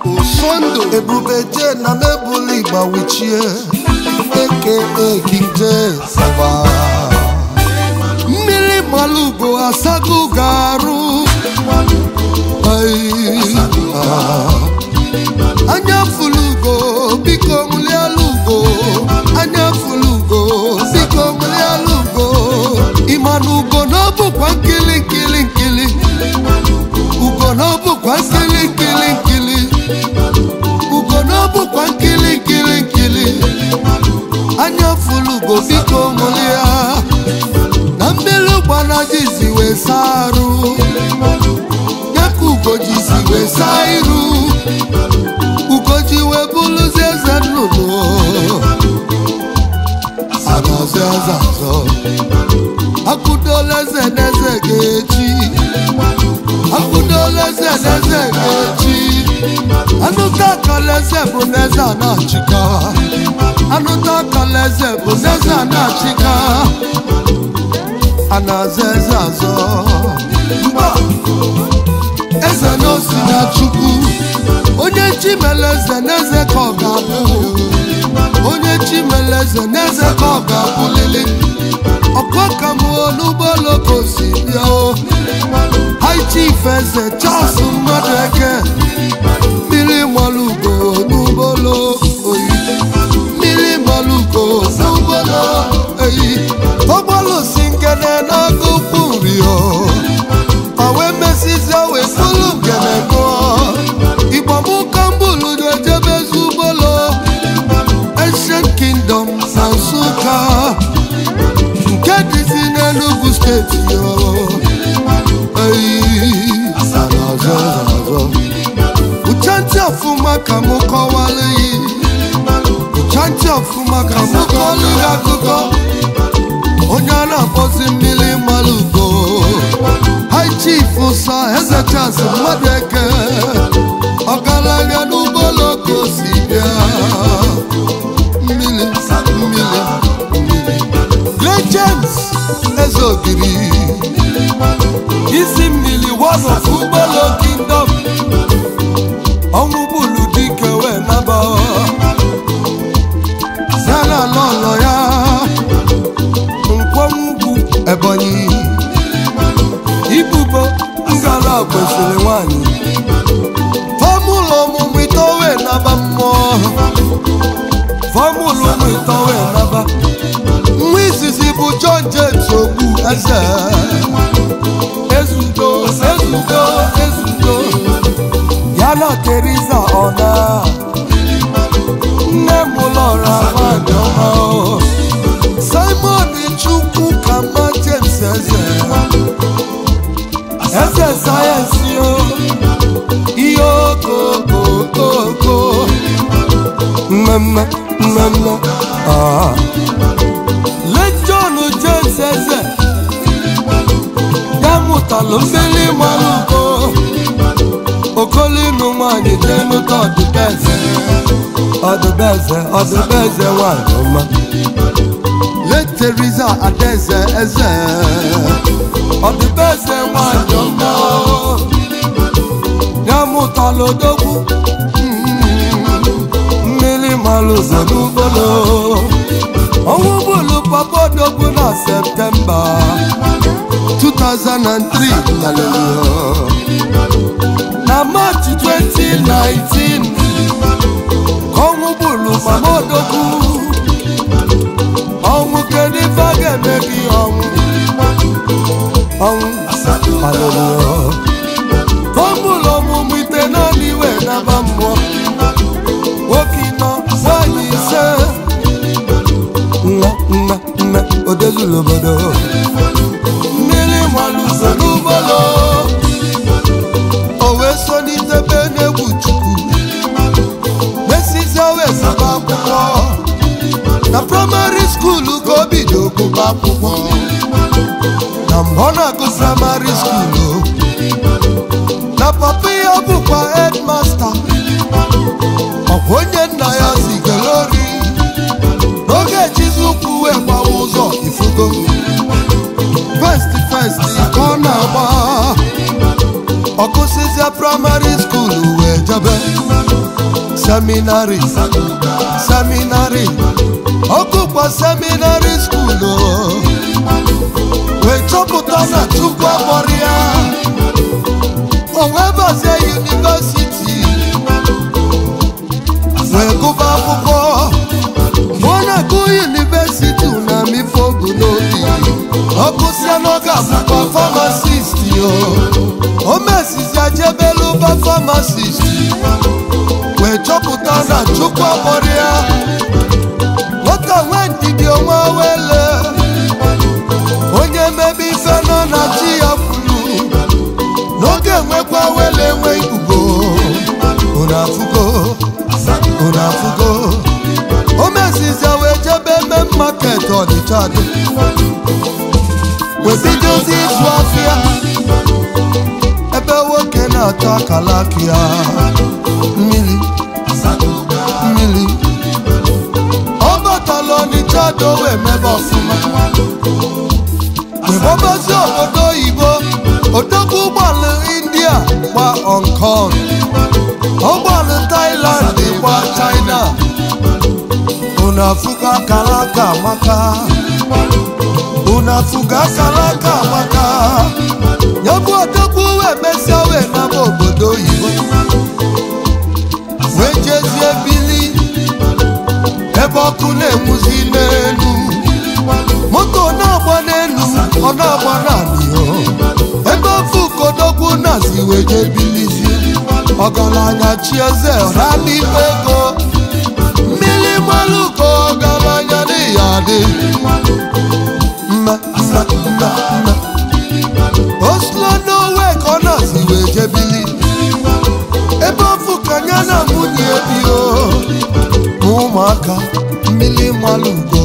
Ufondo Ebubete na mebuli bawichie aka King James Mili malugo asagu garu Anya fulugo biko muli alugo Anya fulugo biko muli alugo Imanugo nobu kwa kili kili kili Ugo nobu kwa kili kili kili Ugo nobu kwa kili kili kili Anya fulugo biko muli Nambelu bwana jizi we saru Yakugo jizi we sairu Ugoji we bulu zeze nuno Anaze azazo Akudole zeneze gechi Akudole zeneze gechi Anutaka leze buneza na chika Anutaka leze buneza na chika Anaze azazo Eze no sina chuku Onye chimeleze neze kogabu Onye chimeleze neze kogabu lili Okoka muonu bolo kosibio High chief eze chasu madeke Mili malugo nubolo Mili malugo nubolo Obolo singene na gupurio Awe mesize we fulu gene go Ibamu kambulu jebe zubolo Ancient Kingdom Sansuka Nkedi zine Nugu State yo Zanazo Uchanti afuma kamuko wali Uchanti afuma kamuko ligakuko Onyana posi mili malugo High chief usa eze chance madeke Ogalanya nubolo kosibia Mili Legends ezogiri Isi mili one of Ubolo Kingdom Omubulu dike we naba Zana lolo ya Nkwamubu Ebonyi Ibubo ngala kwesile wani Formulo mumitowe naba mo Formulo mumitowe naba Mwisi zibu John James ogu eze Ezudo Yana Teresa ona Nemulora Mandoma Simon Chukwu kama James eze science yo Iyo go Mama Lejonu James eze Yamutalo mbili maluko Okoli numani jenu todubeze Odubeze wanoma Le Teresa adeze eze Odubeze wanoma Yamutalo dogu Mili maluza nubolo Owubulu papa dogu na September 2003 Hallelujah Na March 2019 Owubulu papa dogu Owu kedi fage mebi owu Hallelujah Ombulo mumite na niwe na bambo Wokino wanyi se Odezulo bodo Mili maluzo nubolo Owe soni tebe nebuchuku Mesize we sababuko Na primary school go bido kubapuko Na mbona ku primary school Na papi ya bukwa headmaster Okonye na ya zigelori Roge jizuku we kwa uzo ifugo First, wejebe seminary ọkụkwa seminary school wee chọpụta na Chukwu akpọrọ ya o wee bazie university wee gụba akwụkwọ mụọ na-agụ university na mifogu n'obi ọgụsịa n'oge akwụkwọ pharmacist o mesizia jebelụba pharmacist wee chọpụta na Chukwu akpọrọ ya nwata nwee ndidi onwe wele onye mebe ife nọ na chi ya kwuru n'oge nwekwa wele nwe ikugo unu afụgo o mesizia wee jebe main market Ọnịcha dị wee bidozi ịzụ afịa ebe nwoke na-ata akalaki ya mmiri ọ batala Ọnịcha dowe mebe ọfụma webobazi obodo oyibo odogwu ụgbọala India gba Hong Kong ụgbọala Thailand gba China unu afụgo akalaka amaka ya bụ odogwu wee mesịa wee naba obodo oyibo wee jezie bili ebe ọkụ na-enwuzi n'elu moto na-agba n'elu ọ na-agba n'anị ebe ofe ukodogwu nazi wee je bilizie ọgaranya Chieze ọra n'ime ego mmiri maluko ọgaranya n'iya dị mma Oslo n'owe ka ọ nazi wee je bili ebe ofu kanya na nwunye bio ụmụaka mmiri malugo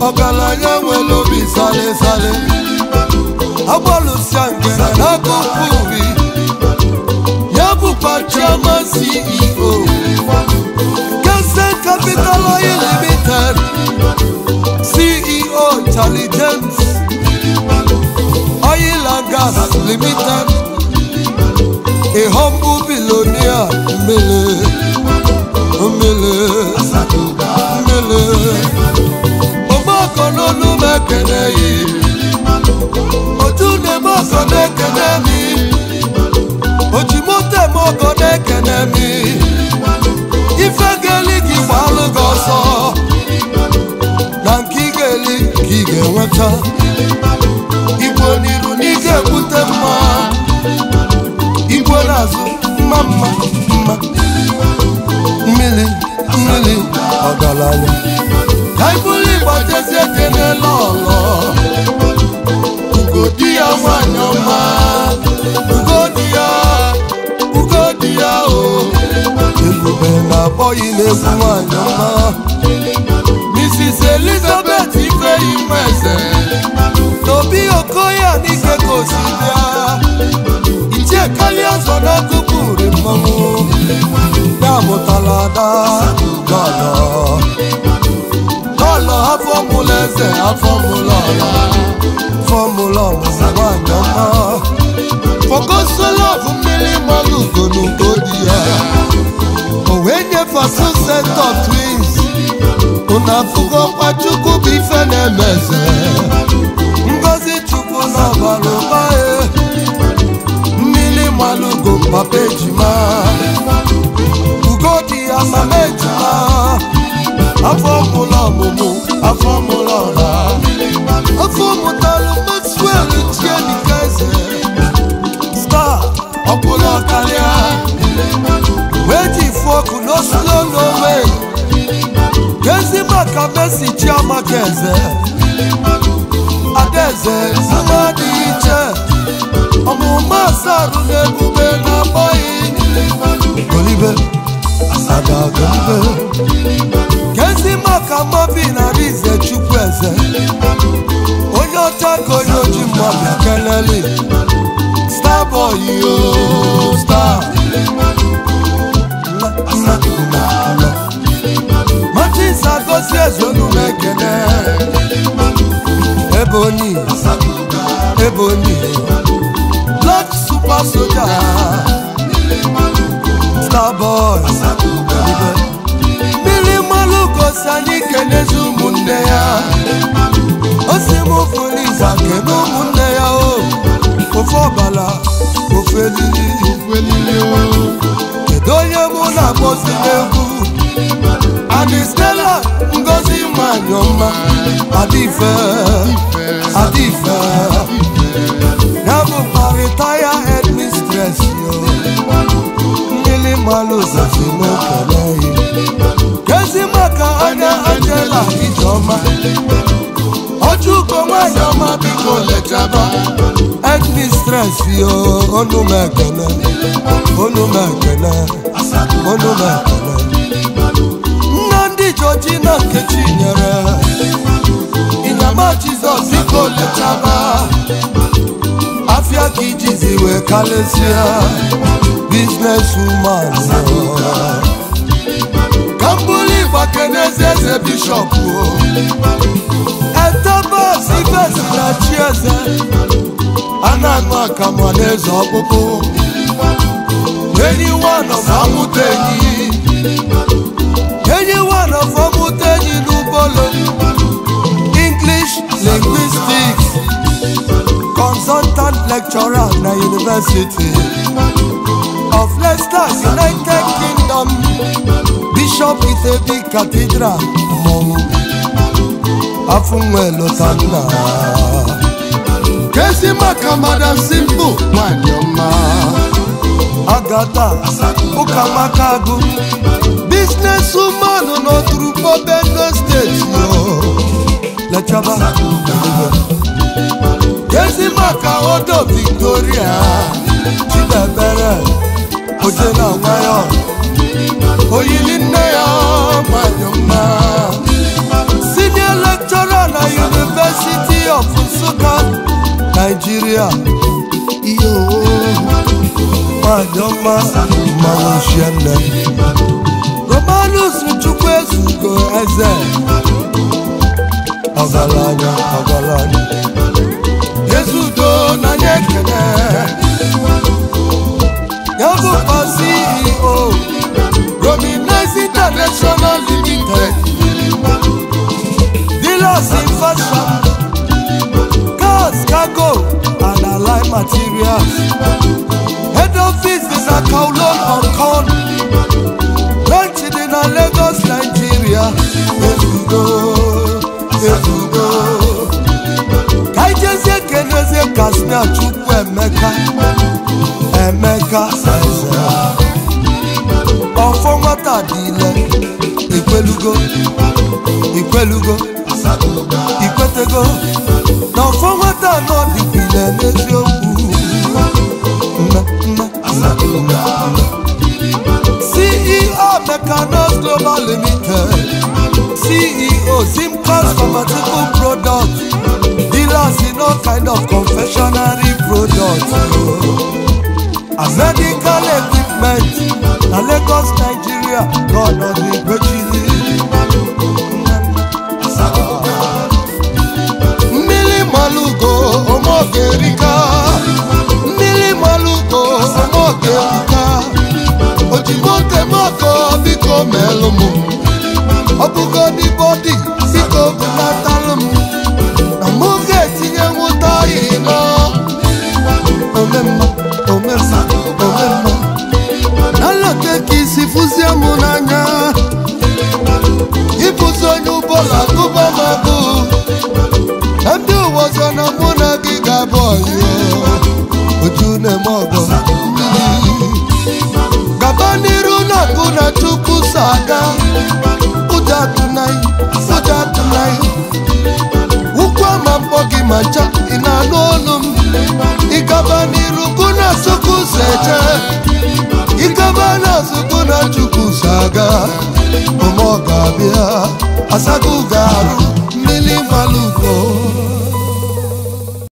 ọgaranya nwere obi sale agbalụsịa ngere n'akụkụ uri ya bụkwa chairman CEO Kesen Capital Oil Limited CEO Intelligence Oil and Gas Limited a humble billionaire Mele Omako n'onu mekene yi otu na-emoko na-ekene mi ojimote moko na-ekene mi ife geli gị gbalụ gị ọsọ na nke ị ga-eli ka ị ga-enweta igbo n'iru na ị ga-ekwute mma igbo n'azụ mma mmiri ọgaranya ka ibuli gbajezi ekene lọlọ ugodi ya nwanyị ọma ugodi ya o ebube na-abọghị n'egwu nwanyị ọma Mrs. Elizabeth Ifeyimeze n'obi Okoya n'ike gosi bịa ichie karịa ọzọ n'akụkụ uri mmanwụ ya mụtara ada Lọlọ afọmụla eze afọmụla ọmụmụ nwanyị ọma fogosolọbụ mmiri malugo n'ugodi ya o wee nyefe set of twins unu afụgokwa Chukwu bụ ife na-emeze ngozi Chukwu n'ọbara ụba mmiri malugo papa ejima ugodi ya mama ejima afọmụla ọmụmụ afọmụla ọra afọmụtalụ Maxwell Chienikaeze star ọbụla ọkarịa wee ji fọkụ n'osilo n'onwe gezi maka Mercy Chiamaka Eze Adaeze mmadụ iche ọmụma asarụ n'ebube na-agbọghị Golibe Adagolibe gezi maka Mobi na Rize Chukwueze onye ọcha ka onye oji mmọbịa keleli Starboy yo star Martins Agosi ezonu mekene Ebony super soldier, Starboy, Mili Malugo Sani Kenezu Mundeya, Osimu Fulisa Kenu Mundeya, Ofobala, Ofelili, Kedoye Muna Bosilevu, Anistela Ngozi Manyoma, Adife, Namu Paritaya Headmistress, Mili Malugo Simo Kelei, Kesimaka Anya Angela Ijoma, Ojuko Mayoma Biko Lechaba, Headmistress yo, Onumekene, Nandi Georgina Kechinyere, Inyama Jesus Biko Lechaba, Afia Kijizi we Kalesia, businesswoman. Kambuli Bakeneze Bishop, Etaba Sivas Nachiaza, Ananwa Kamaneza Bobo, anyone of Amuteni Nubolo, English linguistics, consultant lecturer na University of Leicester, United Kingdom, Bishop Itebi Cathedral, Afumwelo Tana, Kesimaka Madam Simple, Manyoma, Agata, Ukamakagu, businesswoman no through Benno State, Lechaba, Kesimaka Odo Victoria, Chidebere, Ojena Mayo, Oyilinea, Manyoma, senior lecturer na University of Nsukka, Nigeria. Iyo Manyoma Mawushene Romanus Chukwezugo Eze Ogalanya Yezudo na Nyekene Yabupa CEO Rominez International Limited Dealers in fashion, cars, cargo and allied materials. Head office is at Kowloon, Hong Kong. Branch in Lagos, Nigeria. Yezugo Kaijeze Keneze Kasmia Chukwu Emeka Eze Ofomata Dile Ikwelugo Ikwetego na Ofomata no dipile n'eziokwu CEO Mechanos Global Limited, CEO Simcast Pharmaceutical Products, dealers in all kind of confectionery products, and medical equipment, and Lagos, Nigeria, God not the Bechili. Mili Malugo, Omogerika, Mili Malugo, Omogerika, Ojimote Moko, Biko Melumu, Obugo di body, Biko Bunatalum, Namuge Tinyamuta Ino, Omema, Nalote Kisi Fuzia Munanya, Ipuzo Nubola Kuba Mabu, and you was on a Muna Giga boy, Ujune Mogo. Gabani Runa Guna Chuku Saga, Uja tonight, Ukwa Mambogi Macha, Inanonum, Ikabani Ruguna Suku Seja, Ikabana Sukuna Chuku Saga, Omogabia, Asagugaru, Mili Malugo.